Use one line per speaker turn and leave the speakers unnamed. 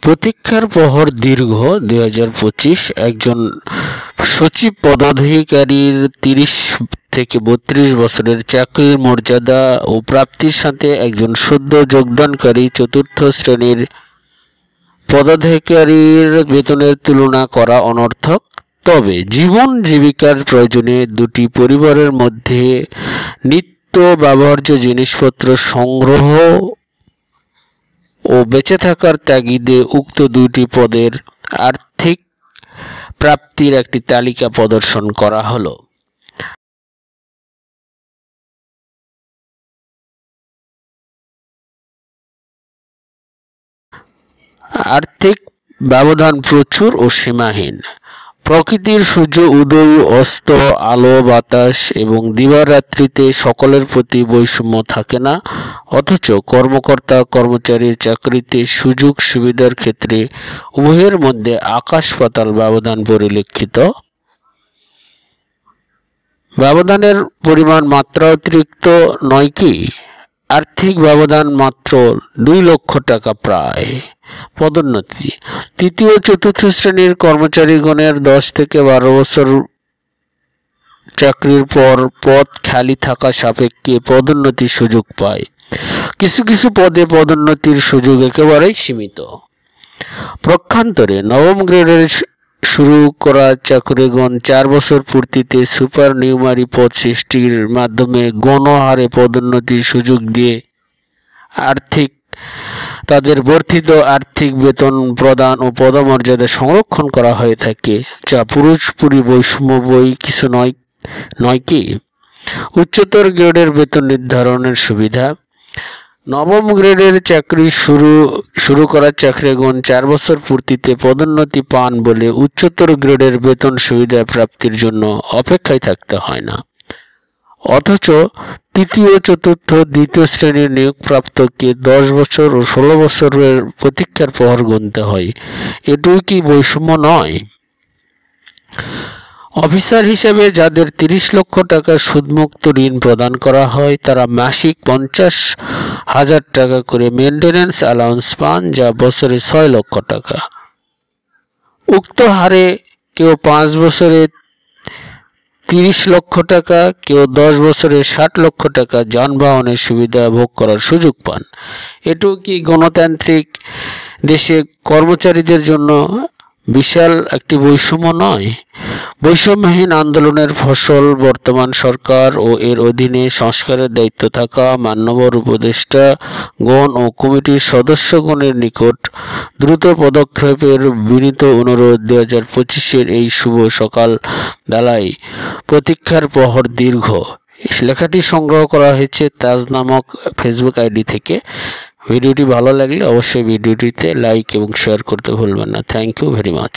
প্রতীক্ষার প্রহর দীর্ঘ। 2025 একজন সচিব পদাধিকারীর 30 থেকে 32 বছরের চাকরির মর্যাদা ও প্রাপ্তির সাথে একজন সদ্য যোগদানকারী চতুর্থ শ্রেণীর পদাধিকারীর বেতনের তুলনা করা অনর্থক। তবে জীবন জীবিকার প্রয়োজনে দুটি পরিবারের মধ্যে নিত্য ব্যবহার্য জিনিসপত্র সংগ্রহ ও বেঁচে থাকার তাগিদে উক্ত দুইটি পদের আর্থিক প্রাপ্তির একটি তালিকা প্রদর্শন করা হলো। আর্থিক ব্যবধান প্রচুর ও সীমাহীন। প্রকৃতির সূর্য উদয় অস্ত, আলো বাতাস এবং দিবারাত্রিতে সকলের প্রতি বৈষম্য থাকে না, অথচ কর্মকর্তা কর্মচারীর চাকরিতে সুযোগ সুবিধার ক্ষেত্রে উভয়ের মধ্যে আকাশ পাতাল ব্যবধান পরিলক্ষিত। ব্যবধানের পরিমাণ মাত্রা অতিরিক্ত নয় কি? আর্থিক ব্যবধান মাত্র 2 লক্ষ টাকা প্রায়। পদোন্নতি। তৃতীয় ও চতুর্থ শ্রেণীর কর্মচারীগণের 10 থেকে 12 বছর চাকরির পর পদ খালি থাকা সাপেক্ষে পদোন্নতির সুযোগ পায়। কিছু কিছু পদে পদোন্নতির সুযোগ একেবারেই সীমিত। পক্ষান্তরে নবম গ্রেডের শুরু করা চাকরিগণ 4 বছর পূর্তিতে সুপার নিউমারি পদ সৃষ্টির মাধ্যমে গণহারে পদোন্নতির সুযোগ দিয়ে তাদের বর্ধিত আর্থিক বেতন প্রদান ও পদমর্যাদা সংরক্ষণ করা হয়ে থাকে, যা পুরোপুরি বৈষম্য বই কিছু নয় কি? উচ্চতর গ্রেডের বেতন নির্ধারণের সুবিধা। নবম গ্রেডের চাকরি শুরু করা চাকরিগণ 4 বছর পূর্তিতে পদোন্নতি পান বলে উচ্চতর গ্রেডের বেতন সুবিধা প্রাপ্তির জন্য অপেক্ষায় থাকতে হয় না। অথচ তৃতীয় চতুর্থ দ্বিতীয় শ্রেণীর নিয়োগপ্রাপ্তকে 10 বছর ও 16 বছরের প্রতীক্ষার প্রহর গুনতে হয়। এটুকু কি বৈষম্য নয়? অফিসার হিসেবে যাদের 30 লক্ষ টাকা সুদমুক্ত ঋণ প্রদান করা হয়, তারা মাসিক 50,000 টাকা করে মেইনটেন্যান্স অ্যালাউন্স পান, যা বছরে 6 লক্ষ টাকা। উক্ত হারে কেউ 5 বছরে 30 লক্ষ টাকা, কেউ 10 বছরে 60 লক্ষ টাকা যানবাহনের সুবিধা ভোগ করার সুযোগ পান। এটুকু কি গণতান্ত্রিক দেশে কর্মচারীদের জন্য বিশাল একটি বৈষম্য নয়? বৈষম্যহীন আন্দোলনের ফসল বর্তমান সরকার ও এর অধীনে সংস্কারের দায়িত্ব থাকা মান্যবর উপদেষ্টাগণ ও কমিটির সদস্যগণের নিকট দ্রুত পদক্ষেপের বিনীত অনুরোধ। 2025-এর এই শুভ সকাল বেলায় প্রতীক্ষার প্রহর দীর্ঘ। লেখাটি সংগ্রহ করা হয়েছে তাজ নামক ফেসবুক আইডি থেকে। ভিডিওটি ভালো লাগলে অবশ্যই ভিডিওটিতে লাইক এবং শেয়ার করতে ভুলবেন না। Thank you very much.